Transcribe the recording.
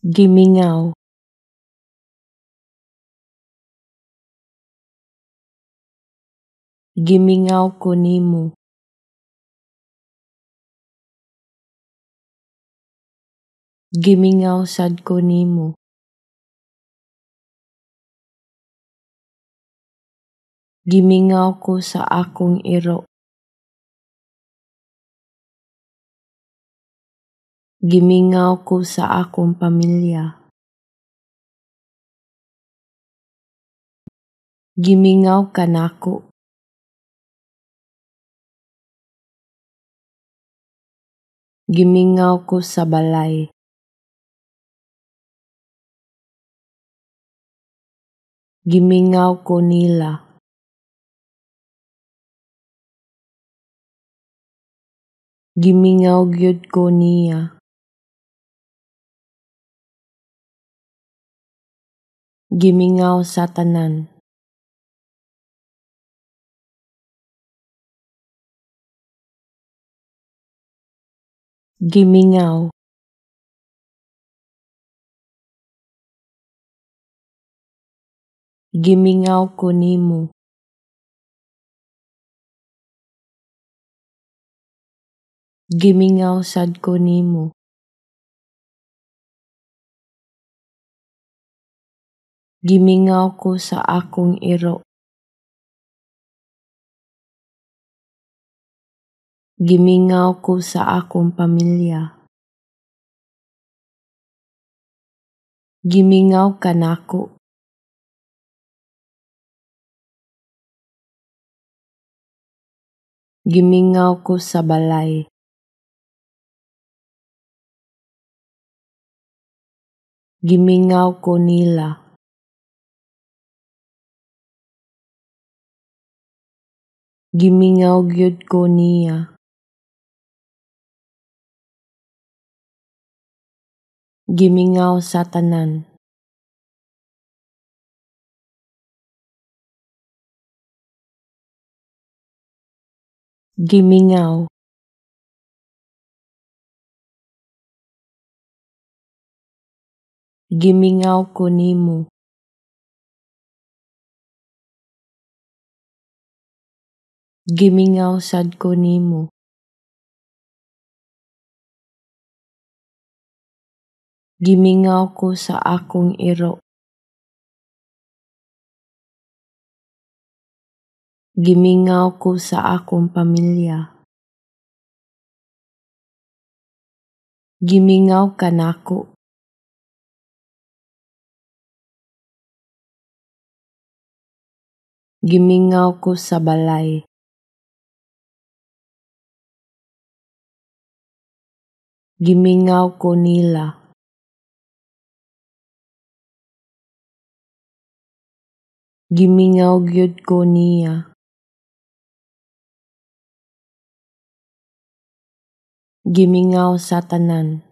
Gimingaw. Gimingaw ko nimo. Gimingaw sad ko nimo. Gimingaw ko sa akong iro. Gimingaw ko sa akong pamilya. Gimingaw ka nako. Gimingaw ko sa balay. Gimingaw ko nila. Gimingaw gyud ko niya. Gimingaw sa tanan. Gimingaw. Gimingaw ko nimo. Gimingaw sad ko nimo. Gimingaw ko sa akong iro. Gimingaw ko sa akong pamilya. Gimingaw ka nako. Gimingaw ko sa balay. Gimingaw ko nila. Gimingaw gyud ko niya. Gimingaw sa tanan. Gimingaw. Gimingaw ko nimo. Gimingaw sad ko nimo. Gimingaw ko sa akong iro. Gimingaw ko sa akong pamilya. Gimingaw ka nako. Gimingaw ko sa balay. Gimingaw ko nila. Gimingaw gyud ko niya. Gimingaw sa tanan.